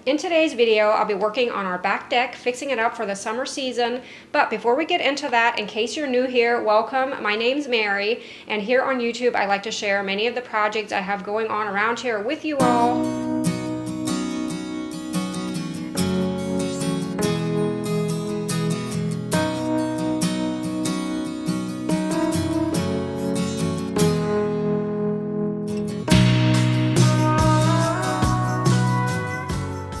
In today's video, I'll be working on our back deck, fixing it up for the summer season. But before we get into that, in case you're new here, welcome. My name's Mary, and here on YouTube, I like to share many of the projects I have going on around here with you all.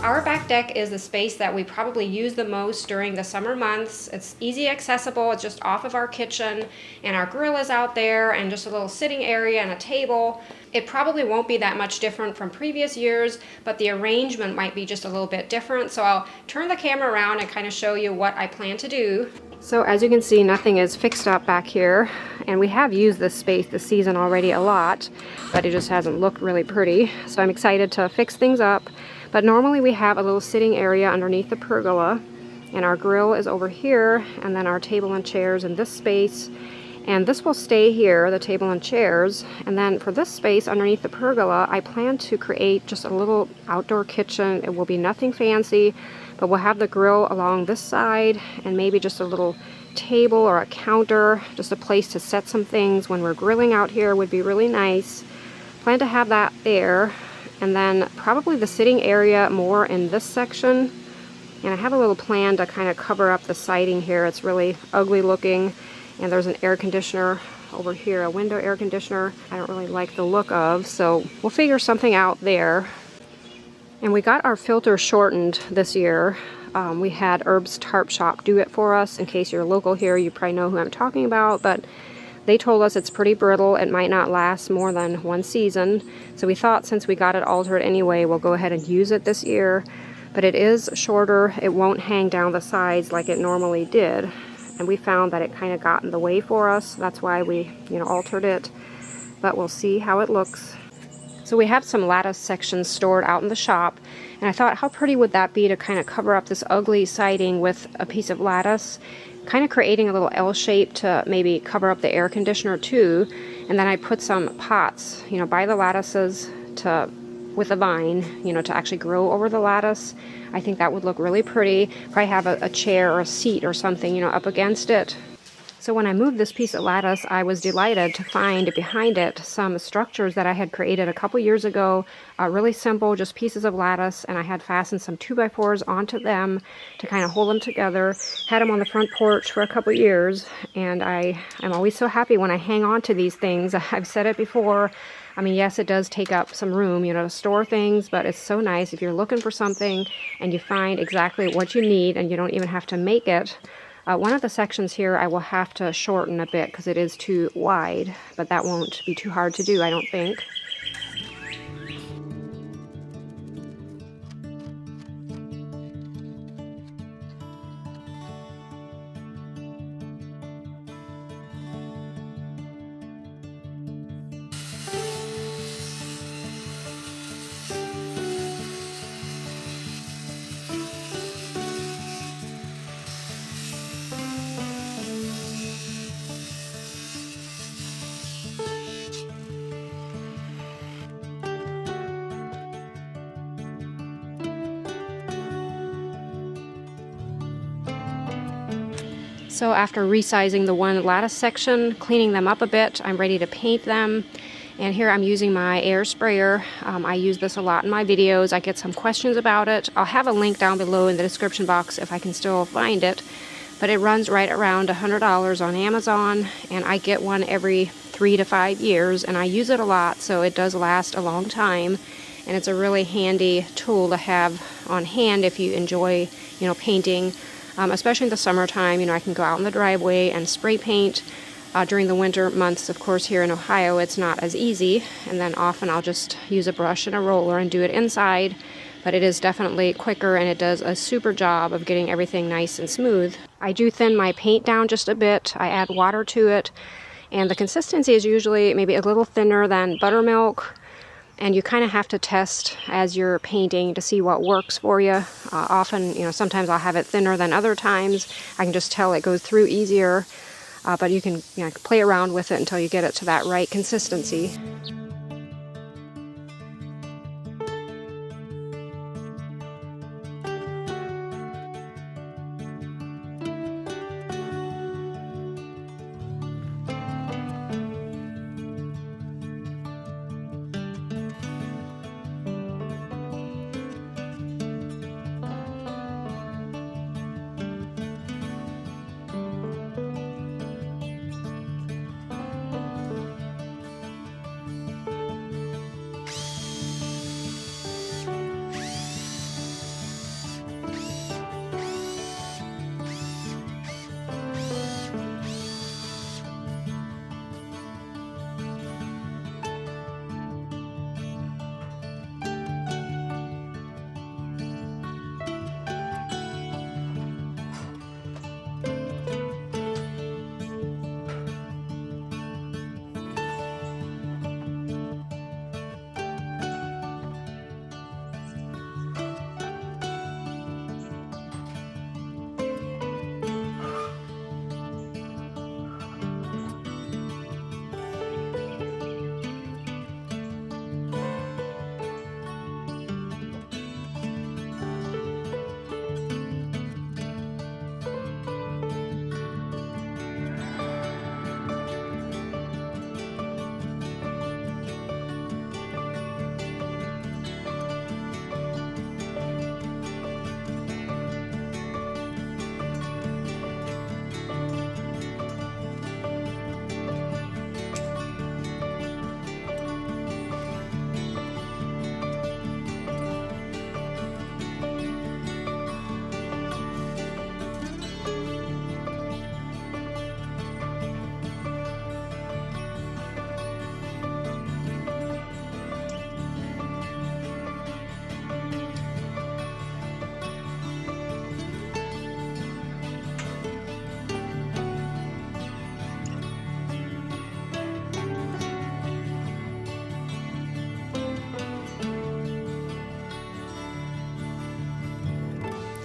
Our back deck is the space that we probably use the most during the summer months. It's easy accessible, it's just off of our kitchen, and our grill is out there, and just a little sitting area and a table. It probably won't be that much different from previous years, but the arrangement might be just a little bit different. So I'll turn the camera around and kind of show you what I plan to do. So as you can see, nothing is fixed up back here, and we have used this space this season already a lot, but it just hasn't looked really pretty. So I'm excited to fix things up. But normally we have a little sitting area underneath the pergola, and our grill is over here, and then our table and chairs in this space. And this will stay here, the table and chairs. And then for this space underneath the pergola, I plan to create just a little outdoor kitchen. It will be nothing fancy, but we'll have the grill along this side, and maybe just a little table or a counter, just a place to set some things when we're grilling out here would be really nice. Plan to have that there. And then probably the sitting area more in this section. And I have a little plan to kind of cover up the siding here. It's really ugly looking. And there's an air conditioner over here, a window air conditioner I don't really like the look of. So we'll figure something out there. And we got our filter shortened this year. We had Herb's Tarp Shop do it for us. In case you're local here, you probably know who I'm talking about. But they told us it's pretty brittle, it might not last more than one season. So we thought since we got it altered anyway, we'll go ahead and use it this year. But it is shorter, it won't hang down the sides like it normally did. And we found that it kind of got in the way for us. That's why we, altered it. But we'll see how it looks. So we have some lattice sections stored out in the shop. And I thought, how pretty would that be to kind of cover up this ugly siding with a piece of lattice? Kind of creating a little L shape to maybe cover up the air conditioner too. And then I put some pots, by the lattices with a vine, to actually grow over the lattice. I think that would look really pretty. Probably have a chair or a seat or something, up against it. So when I moved this piece of lattice, I was delighted to find behind it some structures that I had created a couple years ago. Really simple, just pieces of lattice, and I had fastened some 2x4s onto them to kind of hold them together. Had them on the front porch for a couple years, and I'm always so happy when I hang on to these things. I've said it before. I mean, yes, it does take up some room, to store things, but it's so nice if you're looking for something and you find exactly what you need and you don't even have to make it. One of the sections here I will have to shorten a bit because it is too wide, but that won't be too hard to do, I don't think. So after resizing the one lattice section, cleaning them up a bit, I'm ready to paint them. And here I'm using my air sprayer. I use this a lot in my videos. I get some questions about it. I'll have a link down below in the description box if I can still find it. But it runs right around $100 on Amazon, and I get one every 3 to 5 years, and I use it a lot, so it does last a long time. And it's a really handy tool to have on hand if you enjoy, painting. Especially in the summertime, I can go out in the driveway and spray paint. During the winter months, of course, here in Ohio, it's not as easy. And then often I'll just use a brush and a roller and do it inside. But it is definitely quicker, and it does a super job of getting everything nice and smooth. I do thin my paint down just a bit. I add water to it. And the consistency is usually maybe a little thinner than buttermilk. And you kind of have to test as you're painting to see what works for you. Often, sometimes I'll have it thinner than other times. I can just tell it goes through easier. But you can play around with it until you get it to that right consistency. .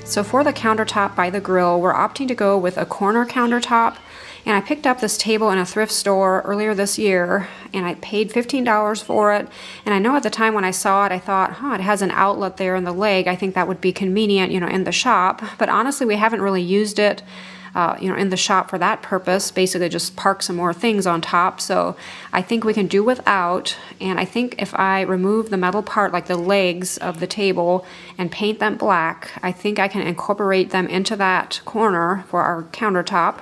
So for the countertop by the grill, we're opting to go with a corner countertop. And I picked up this table in a thrift store earlier this year, and I paid $15 for it. And I know at the time when I saw it, I thought, it has an outlet there in the leg. I think that would be convenient, in the shop. But honestly, we haven't really used it, in the shop for that purpose. Basically just park some more things on top. So I think we can do without. And I think if I remove the metal part, like the legs of the table, and paint them black, I think I can incorporate them into that corner for our countertop.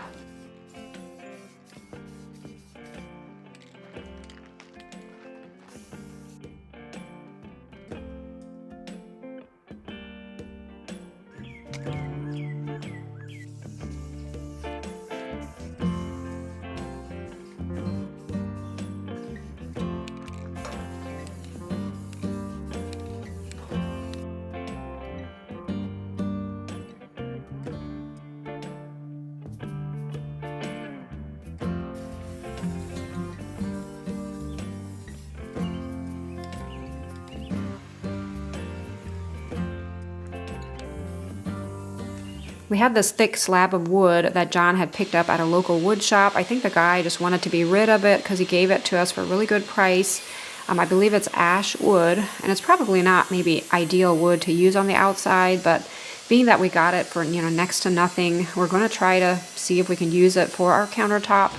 We had this thick slab of wood that John had picked up at a local wood shop. I think the guy just wanted to be rid of it because he gave it to us for a really good price. I believe it's ash wood, and it's probably not maybe ideal wood to use on the outside, but being that we got it for next to nothing, we're going to try to see if we can use it for our countertop.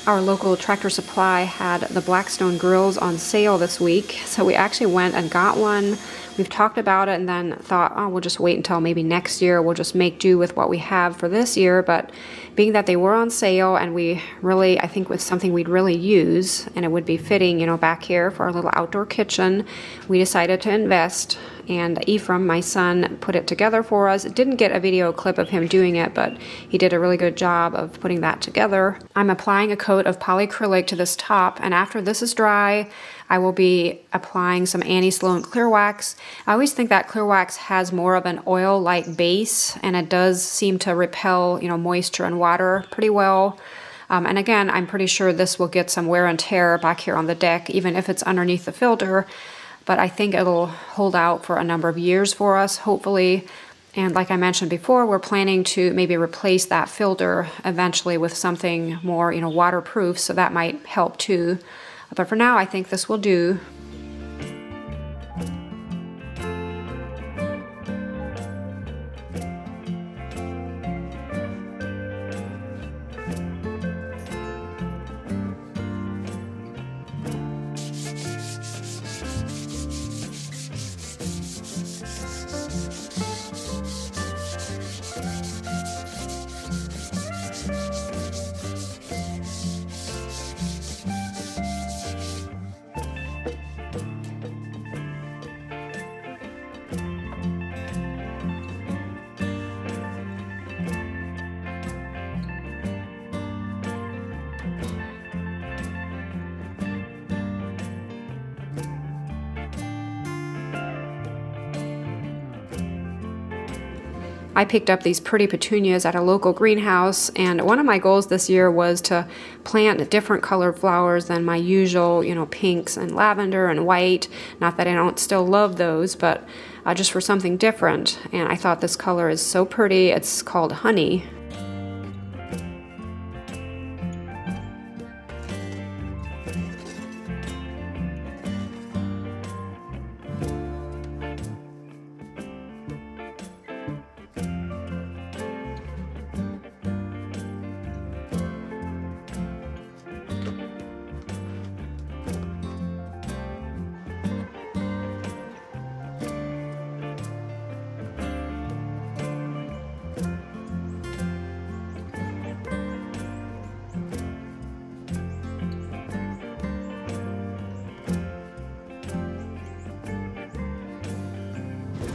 Our local Tractor Supply had the Blackstone grills on sale this week, so we actually went and got one. We've talked about it and then thought, we'll just wait until maybe next year. We'll just make do with what we have for this year. But being that they were on sale and we really, I think was something we'd really use and it would be fitting, back here for our little outdoor kitchen, we decided to invest. And Ephraim, my son, put it together for us. Didn't get a video clip of him doing it, but he did a really good job of putting that together. I'm applying a coat of polyacrylic to this top, and after this is dry, I will be applying some Annie Sloan clear wax. I always think that clear wax has more of an oil-like base, and it does seem to repel, moisture and water pretty well. And again, I'm pretty sure this will get some wear and tear back here on the deck, even if it's underneath the filter. But I think it'll hold out for a number of years for us, hopefully. And like I mentioned before, we're planning to maybe replace that filter eventually with something more, waterproof, so that might help too. But for now, I think this will do. I picked up these pretty petunias at a local greenhouse, and one of my goals this year was to plant different colored flowers than my usual, pinks and lavender and white. Not that I don't still love those, but just for something different. And I thought this color is so pretty. It's called Honey.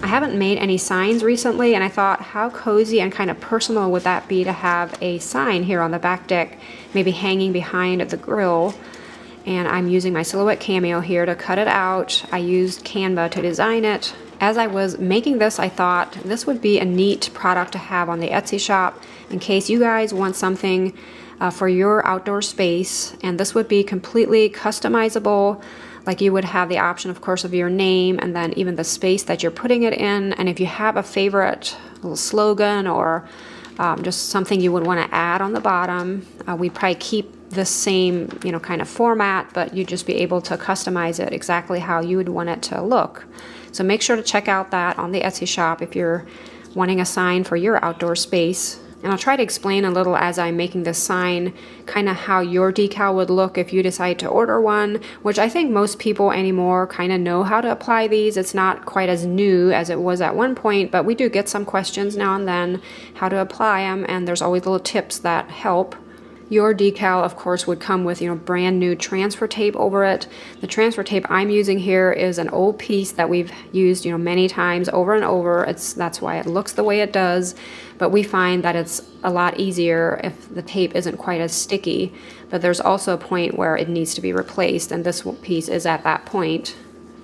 I haven't made any signs recently, and I thought how cozy and kind of personal would that be to have a sign here on the back deck, maybe hanging behind the grill. And I'm using my Silhouette Cameo here to cut it out. I used Canva to design it. As I was making this, I thought this would be a neat product to have on the Etsy shop in case you guys want something for your outdoor space, and this would be completely customizable. Like, you would have the option, of course, of your name and then even the space that you're putting it in. And if you have a favorite little slogan or just something you would want to add on the bottom, we'd probably keep the same, kind of format, but you'd just be able to customize it exactly how you would want it to look. So make sure to check out that on the Etsy shop if you're wanting a sign for your outdoor space. And I'll try to explain a little as I'm making this sign kind of how your decal would look if you decide to order one, which I think most people anymore kind of know how to apply these. It's not quite as new as it was at one point, but we do get some questions now and then how to apply them, and there's always little tips that help. Your decal, of course, would come with, brand new transfer tape over it. The transfer tape I'm using here is an old piece that we've used, many times over and over. That's why it looks the way it does. But we find that it's a lot easier if the tape isn't quite as sticky. But there's also a point where it needs to be replaced, and this piece is at that point.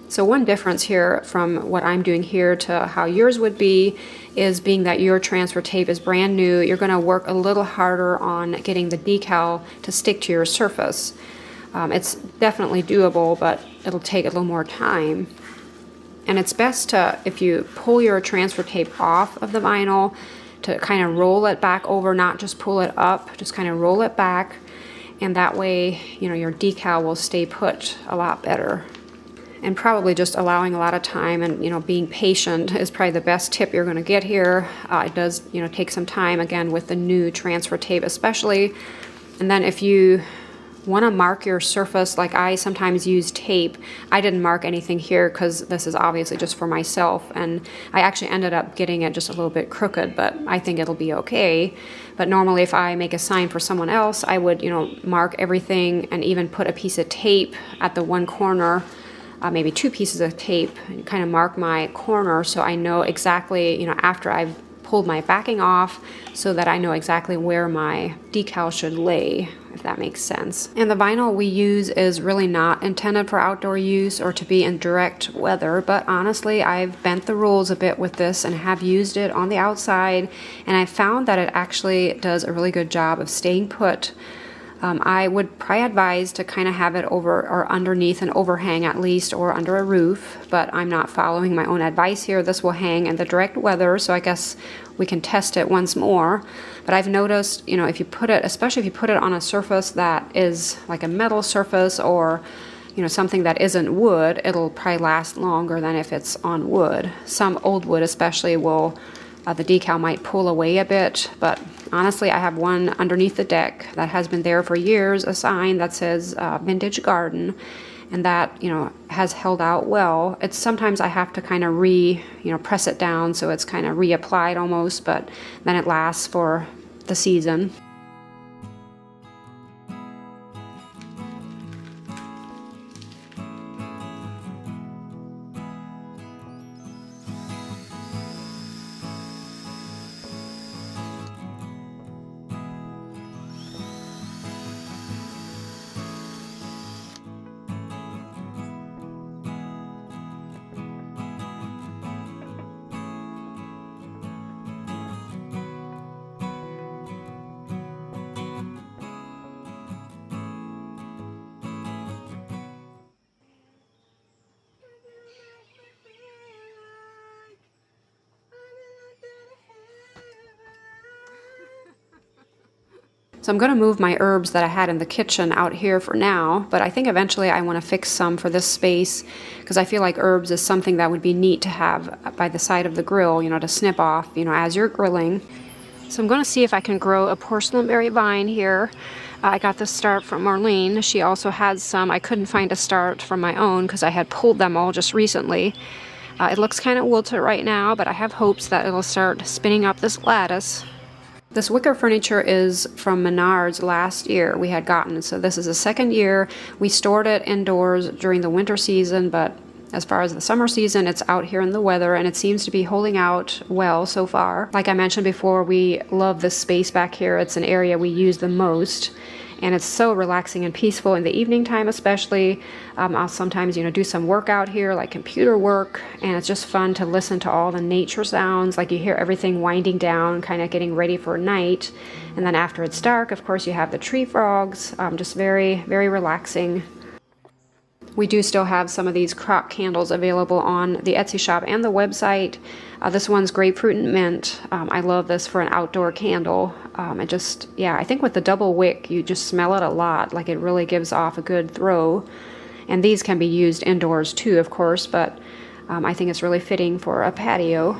So one difference here from what I'm doing here to how yours would be is being that your transfer tape is brand new, you're going to work a little harder on getting the decal to stick to your surface. It's definitely doable, but it'll take a little more time. And it's best to, if you pull your transfer tape off of the vinyl, to kind of roll it back over, not just pull it up, just kind of roll it back. And that way, your decal will stay put a lot better. And probably just allowing a lot of time and, being patient is probably the best tip you're going to get here. It does, take some time, again, with the new transfer tape especially. And then if you want to mark your surface, like I sometimes use tape. I didn't mark anything here because this is obviously just for myself. And I actually ended up getting it just a little bit crooked, but I think it'll be okay. But normally if I make a sign for someone else, I would, mark everything and even put a piece of tape at the one corner, maybe two pieces of tape, and kind of mark my corner so I know exactly, after I've pulled my backing off, so that I know exactly where my decal should lay, if that makes sense. And the vinyl we use is really not intended for outdoor use or to be in direct weather, but honestly, I've bent the rules a bit with this and have used it on the outside, and I found that it actually does a really good job of staying put. I would probably advise to kind of have it over or underneath an overhang at least, or under a roof, but I'm not following my own advice here. This will hang in the direct weather, so I guess we can test it once more. But I've noticed, if you put it, especially if you put it on a surface that is like a metal surface or something that isn't wood, it'll probably last longer than if it's on wood. Some old wood especially will, the decal might pull away a bit, but honestly, I have one underneath the deck that has been there for years, a sign that says Vintage Garden, and that, has held out well. It's sometimes I have to kind of press it down so it's kind of reapplied almost, but then it lasts for the season. So I'm going to move my herbs that I had in the kitchen out here for now, but I think eventually I want to fix some for this space because I feel like herbs is something that would be neat to have by the side of the grill, to snip off, as you're grilling. So I'm going to see if I can grow a porcelain berry vine here. I got this start from Marlene. She also had some. I couldn't find a start from my own because I had pulled them all just recently. It looks kind of wilted right now, but I have hopes that it'll start spinning up this lattice. This wicker furniture is from Menards last year we had gotten, so this is the second year. We stored it indoors during the winter season, but as far as the summer season, it's out here in the weather, and it seems to be holding out well so far. Like I mentioned before, we love this space back here. It's an area we use the most, and it's so relaxing and peaceful in the evening time especially. I'll sometimes, do some work out here, like computer work, and it's just fun to listen to all the nature sounds. Like you hear everything winding down, kind of getting ready for night. And then after it's dark, of course, you have the tree frogs, just very, very relaxing. We do still have some of these crock candles available on the Etsy shop and the website. This one's grapefruit and mint. I love this for an outdoor candle. I think with the double wick, you just smell it a lot. Like it really gives off a good throw. And these can be used indoors too, of course, but I think it's really fitting for a patio.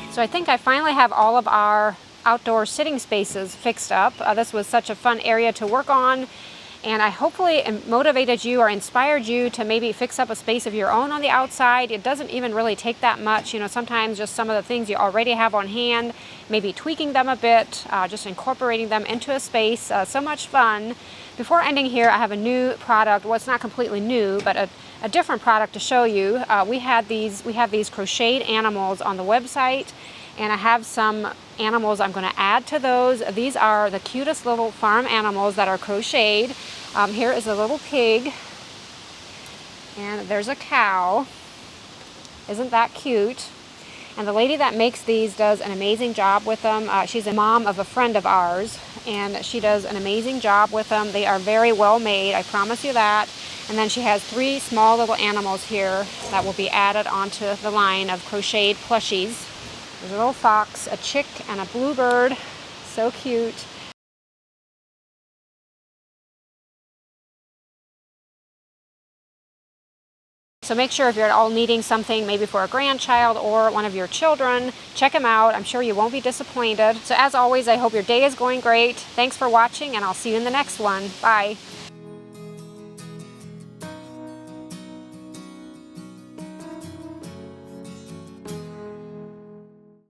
So I think I finally have all of our outdoor sitting spaces fixed up. This was such a fun area to work on, and I hopefully motivated you or inspired you to maybe fix up a space of your own on the outside. It doesn't even really take that much. Sometimes just some of the things you already have on hand, maybe tweaking them a bit, just incorporating them into a space. So much fun. Before ending here, I have a new product. Well, it's not completely new, but a different product to show you. We have these crocheted animals on the website, and I have some animals I'm going to add to those. These are the cutest little farm animals that are crocheted. Here is a little pig, and there's a cow. Isn't that cute? And the lady that makes these does an amazing job with them. She's a mom of a friend of ours, and she does an amazing job with them. They are very well made, I promise you that. And then she has 3 small little animals here that will be added onto the line of crocheted plushies. There's a little fox, a chick, and a bluebird. So cute. So make sure if you're at all needing something, maybe for a grandchild or one of your children, check them out. I'm sure you won't be disappointed. So as always, I hope your day is going great. Thanks for watching, and I'll see you in the next one. Bye.